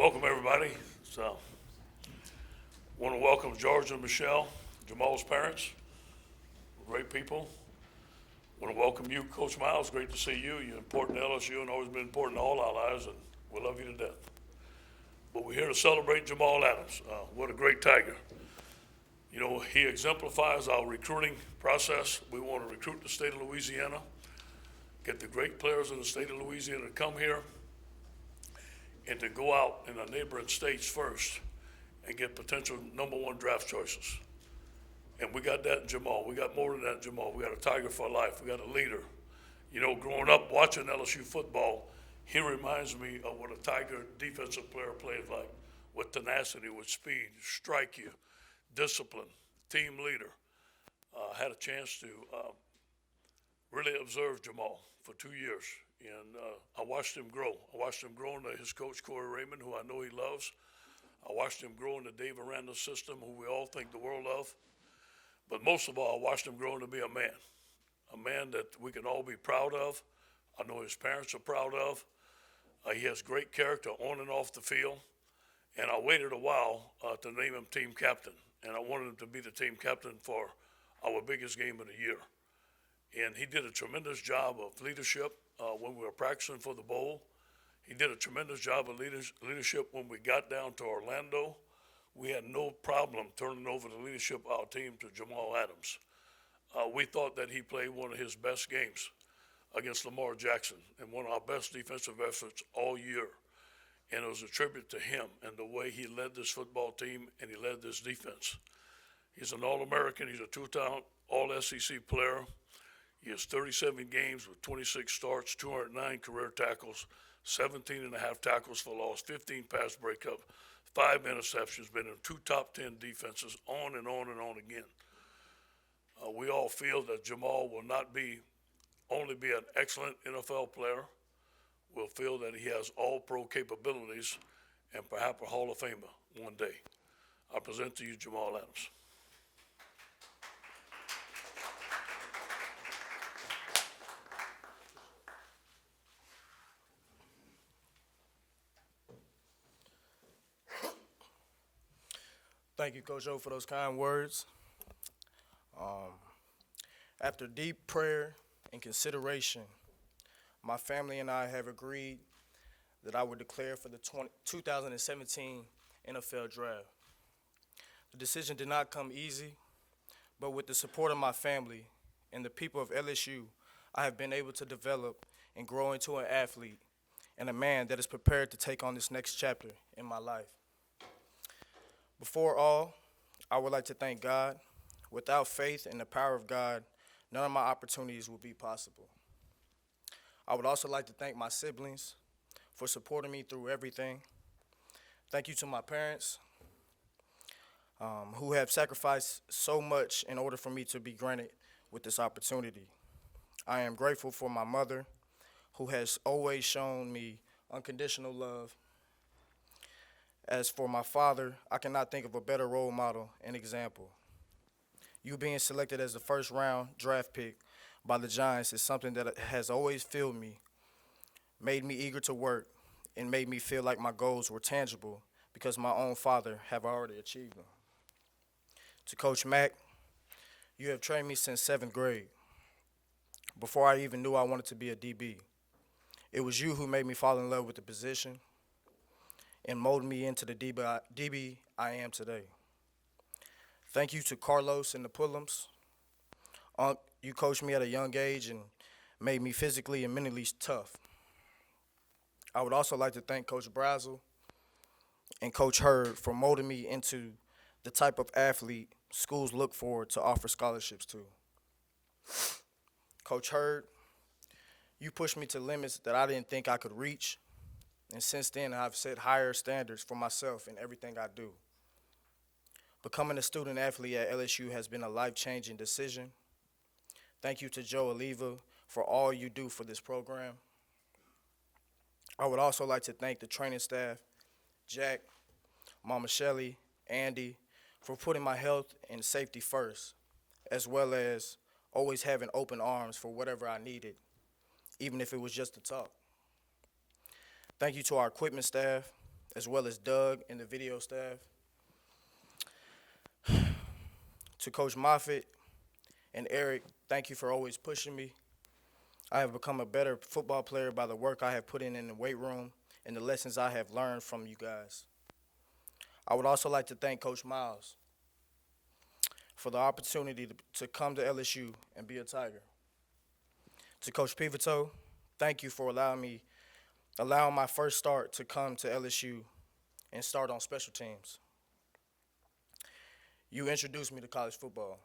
Welcome, everybody. So, want to welcome George and Michelle, Jamal's parents. Great people. Want to welcome you, Coach Miles. Great to see you. You're important to LSU and always been important to all our lives, and we love you to death. But we're here to celebrate Jamal Adams. What a great Tiger. You know, he exemplifies our recruiting process. We want to recruit the state of Louisiana, get the great players in the state of Louisiana to come here, and to go out in the neighboring states first and get potential number one draft choices. And we got that in Jamal. We got more than that in Jamal. We got a Tiger for life. We got a leader. You know, growing up watching LSU football, he reminds me of what a Tiger defensive player plays like, with tenacity, with speed, strike you, discipline, team leader. Had a chance to really observe Jamal for 2 years. And I watched him grow. I watched him grow into his coach, Corey Raymond, who I know he loves. I watched him grow into Dave Aranda's system, who we all think the world of. But most of all, I watched him grow into be a man that we can all be proud of. I know his parents are proud of. He has great character on and off the field. And I waited a while to name him team captain. And I wanted him to be the team captain for our biggest game of the year. And he did a tremendous job of leadership when we were practicing for the bowl. He did a tremendous job of leadership when we got down to Orlando. We had no problem turning over the leadership of our team to Jamal Adams. We thought that he played one of his best games against Lamar Jackson and one of our best defensive efforts all year. And it was a tribute to him and the way he led this football team and he led this defense. He's an All-American. He's a two-time All-SEC player. He has 37 games with 26 starts, 209 career tackles, 17 and a half tackles for loss, 15 pass breakup, 5 interceptions, been in 2 top 10 defenses, on and on and on again. We all feel that Jamal will not only be an excellent NFL player, we'll feel that he has all pro capabilities and perhaps a Hall of Famer one day. I present to you Jamal Adams. Thank you, Coach O, for those kind words. After deep prayer and consideration, my family and I have agreed that I would declare for the 2017 NFL Draft. The decision did not come easy, but with the support of my family and the people of LSU, I have been able to develop and grow into an athlete and a man that is prepared to take on this next chapter in my life. Before all, I would like to thank God. Without faith and the power of God, none of my opportunities would be possible. I would also like to thank my siblings for supporting me through everything. Thank you to my parents who have sacrificed so much in order for me to be granted with this opportunity. I am grateful for my mother who has always shown me unconditional love. As for my father, I cannot think of a better role model and example. You being selected as the first round draft pick by the Giants is something that has always filled me, made me eager to work, and made me feel like my goals were tangible because my own father have already achieved them. To Coach Mack, you have trained me since 7th grade, before I even knew I wanted to be a DB. It was you who made me fall in love with the position and molded me into the DB I am today. Thank you to Carlos and the Pullums. You coached me at a young age and made me physically and mentally tough. I would also like to thank Coach Brazel and Coach Hurd for molding me into the type of athlete schools look forward to offer scholarships to. Coach Hurd, you pushed me to limits that I didn't think I could reach, and since then I've set higher standards for myself in everything I do. Becoming a student athlete at LSU has been a life-changing decision. Thank you to Joe Oliva for all you do for this program. I would also like to thank the training staff, Jack, Mama Shelley, Andy, for putting my health and safety first, as well as always having open arms for whatever I needed, even if it was just to talk. Thank you to our equipment staff, as well as Doug and the video staff. To Coach Moffitt and Eric, thank you for always pushing me. I have become a better football player by the work I have put in the weight room and the lessons I have learned from you guys. I would also like to thank Coach Miles for the opportunity to come to LSU and be a Tiger. To Coach Pivotal, thank you for allowing my first start to come to LSU and start on special teams. You introduced me to college football.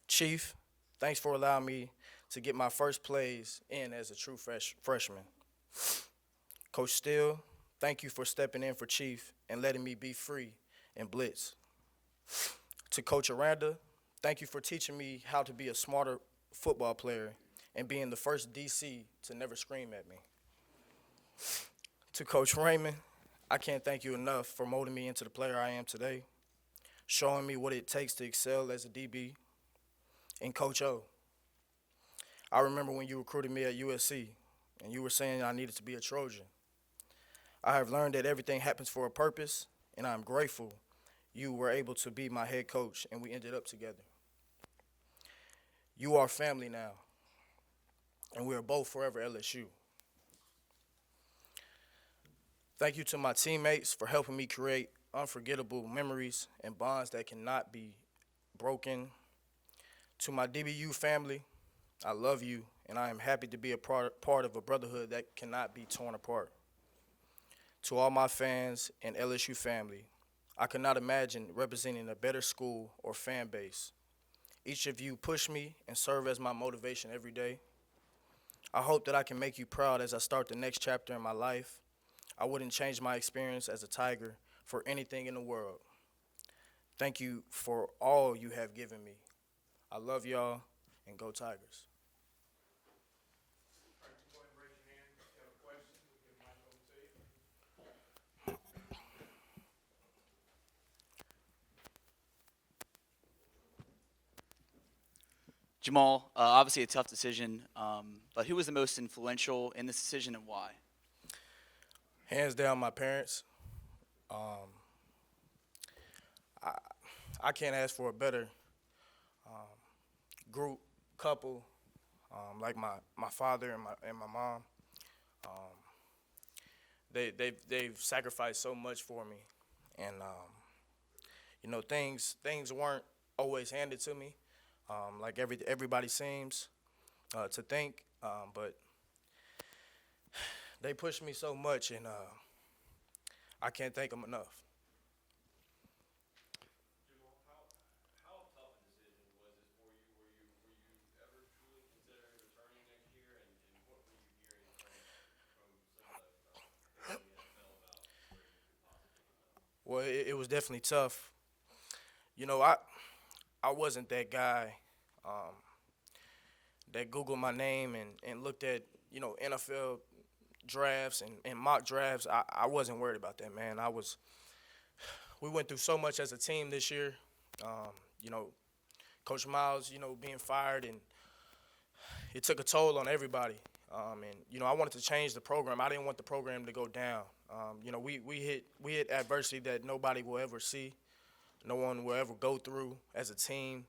Chief, thanks for allowing me to get my first plays in as a true freshman. Coach Steele, thank you for stepping in for Chief and letting me be free and blitz. To Coach Aranda, thank you for teaching me how to be a smarter football player and being the first DC to never scream at me. To Coach Raymond, I can't thank you enough for molding me into the player I am today, showing me what it takes to excel as a DB. And Coach O, I remember when you recruited me at USC and you were saying I needed to be a Trojan. I have learned that everything happens for a purpose, and I'm grateful you were able to be my head coach and we ended up together. You are family now, and we are both forever LSU. Thank you to my teammates for helping me create unforgettable memories and bonds that cannot be broken. To my DBU family, I love you, and I am happy to be a part of a brotherhood that cannot be torn apart. To all my fans and LSU family, I could not imagine representing a better school or fan base. Each of you push me and serve as my motivation every day. I hope that I can make you proud as I start the next chapter in my life. I wouldn't change my experience as a Tiger for anything in the world. Thank you for all you have given me. I love y'all, and go Tigers. Jamal, obviously a tough decision, but who was the most influential in this decision and why? Hands down, my parents. I can't ask for a better group, couple, like my father and my mom. They've sacrificed so much for me, and things weren't always handed to me, like everybody seems to think, but they pushed me so much, and I can't thank them enough. How tough a decision was this for you? Were you ever truly considering returning next year? And what were you hearing from some of the in the NFL about where you could possibly go? Well, it was definitely tough. I wasn't that guy that Googled my name and looked at, NFL drafts and mock drafts. I wasn't worried about that, man. We went through so much as a team this year. Coach Miles, being fired, and it took a toll on everybody. I wanted to change the program. I didn't want the program to go down. We hit adversity that nobody will ever see, no one will ever go through as a team,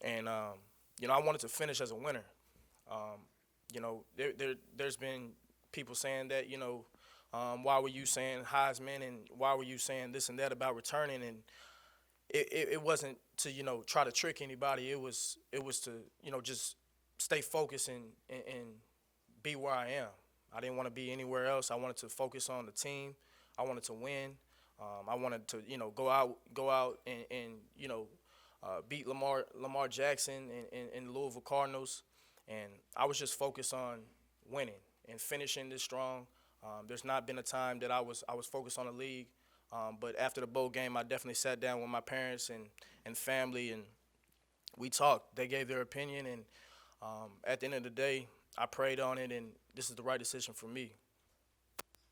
and I wanted to finish as a winner. There's been people saying that, why were you saying Heisman and why were you saying this and that about returning, and it wasn't to try to trick anybody. It was to just stay focused and be where I am. I didn't want to be anywhere else. I wanted to focus on the team. I wanted to win. I wanted to go out and beat Lamar Jackson and the Louisville Cardinals, and I was just focused on winning and finishing this strong. There's not been a time that I was focused on the league. But after the bowl game, I definitely sat down with my parents and family, and we talked. They gave their opinion, and at the end of the day, I prayed on it, and this is the right decision for me.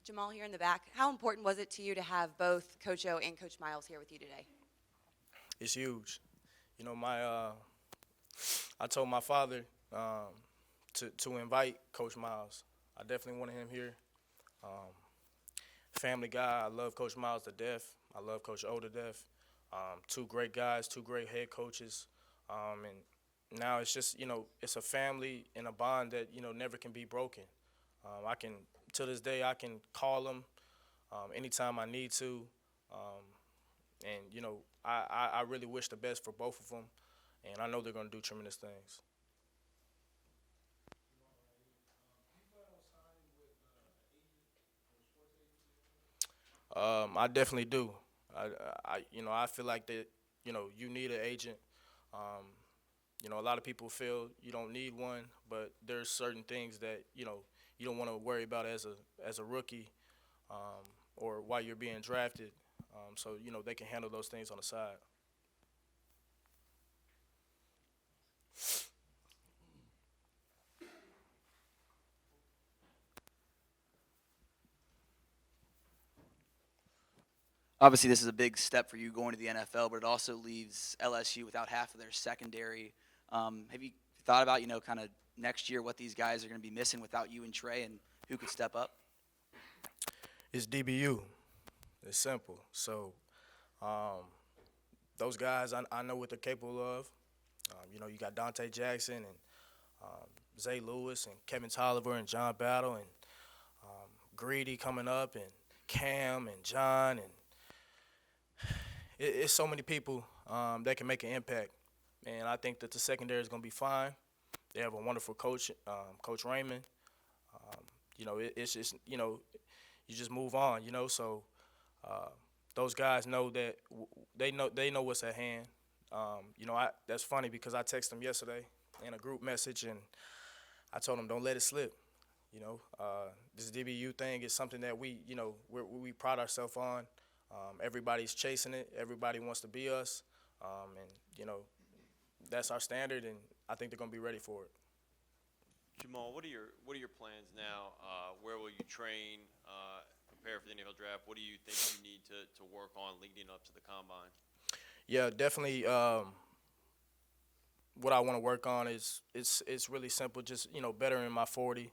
Jamal, here in the back, how important was it to you to have both Coach O and Coach Miles here with you today? It's huge. I told my father to invite Coach Miles. I definitely wanted him here. family guy. I love Coach Miles to death. I love Coach O to death. Two great guys, two great head coaches. And now it's just, it's a family and a bond that, never can be broken. To this day, I can call them anytime I need to. And, I really wish the best for both of them. And I know they're going to do tremendous things. I definitely do. I feel like that, you need an agent. Um, a lot of people feel you don't need one, but there's certain things that, you don't want to worry about as a rookie, or while you're being drafted. So, they can handle those things on the side. Obviously, this is a big step for you going to the NFL, but it also leaves LSU without half of their secondary. Have you thought about, kind of next year what these guys are going to be missing without you and Trey, and who could step up? It's DBU. It's simple. So, those guys, I know what they're capable of. You got Dante Jackson and Zay Lewis and Kevin Tolliver and John Battle and Greedy coming up and Cam and John, and it's so many people that can make an impact. And I think that the secondary is going to be fine. They have a wonderful coach, Coach Raymond. It's just, you just move on, So those guys know that they know what's at hand. That's funny because I texted them yesterday in a group message, and I told them don't let it slip. This DBU thing is something that we pride ourselves on. Everybody's chasing it. Everybody wants to be us, and that's our standard. And I think they're going to be ready for it. Jamal, what are your plans now? Where will you train? Prepare for the NFL draft. What do you think you need to work on leading up to the combine? Yeah, definitely. What I want to work on is it's really simple. Just bettering my 40.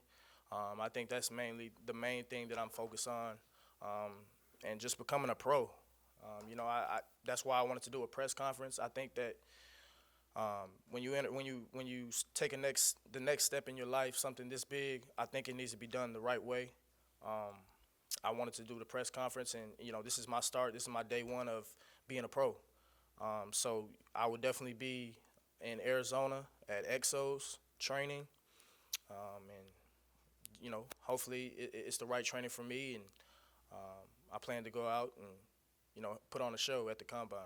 I think that's mainly the main thing that I'm focused on, and just becoming a pro. That's why I wanted to do a press conference. I think that when you take the next step in your life, something this big, I think it needs to be done the right way. I wanted to do the press conference, and this is my start. This is my day one of being a pro. So I would definitely be in Arizona at Exos training, and hopefully it's the right training for me, and I plan to go out and put on a show at the combine.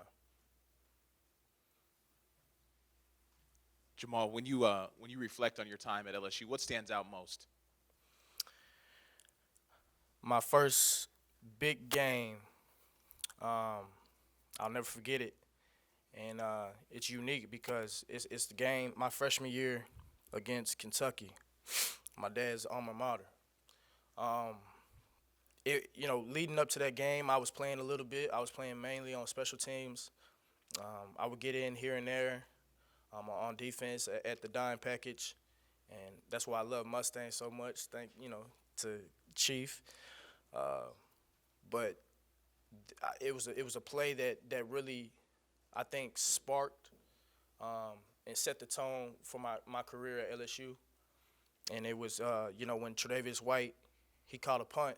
Jamal, when you reflect on your time at LSU, what stands out most? My first big game, I'll never forget it, and it's unique because it's the game my freshman year against Kentucky, my dad's alma mater. Leading up to that game, I was playing a little bit. I was playing mainly on special teams. I would get in here and there on defense at the dime package, and that's why I love Mustang so much. Thank to Chief. But it was a play that really, I think, sparked and set the tone for my career at LSU. And it was, when Tre'Davious White, he caught a punt,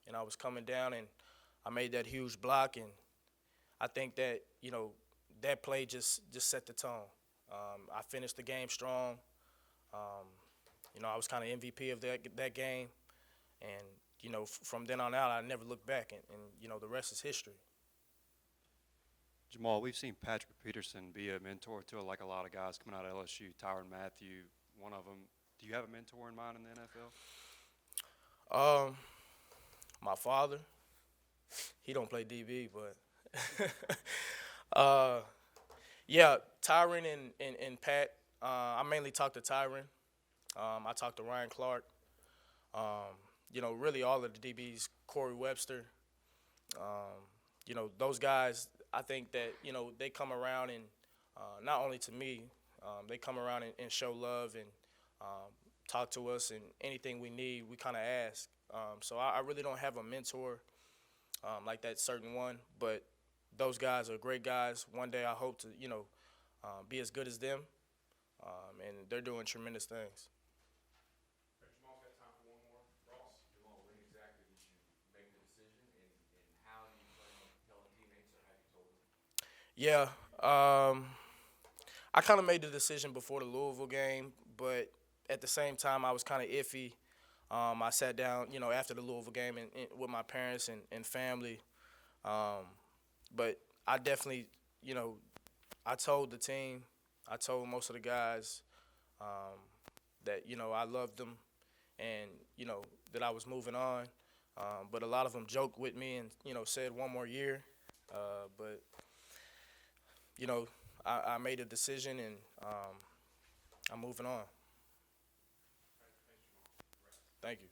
and I was coming down, and I made that huge block. And I think that, that play just set the tone. I finished the game strong. I was kind of MVP of that game. And, from then on out, I never looked back, and the rest is history. Jamal, we've seen Patrick Peterson be a mentor to a lot of guys coming out of LSU. Tyrann Mathieu, one of them. Do you have a mentor in mind in the NFL? My father, he don't play DB, but yeah, Tyrann and Pat. I mainly talk to Tyrann. I talk to Ryan Clark. Really all of the DBs, Corey Webster. Those guys, I think that, they come around and not only to me, they come around and show love and talk to us, and anything we need, we kind of ask. So I really don't have a mentor like that certain one, but those guys are great guys. One day I hope to, be as good as them, and they're doing tremendous things. Jamal's got time for one more. Ross? Jamal, when exactly did you make the decision, and how do you plan on telling teammates, or have you told them? Yeah, I kind of made the decision before the Louisville game, but at the same time, I was kind of iffy. I sat down, after the Louisville game and with my parents and family. But I definitely, I told the team, I told most of the guys that, I loved them and, that I was moving on. But a lot of them joked with me and, said one more year. But, I made a decision and I'm moving on. Thank you.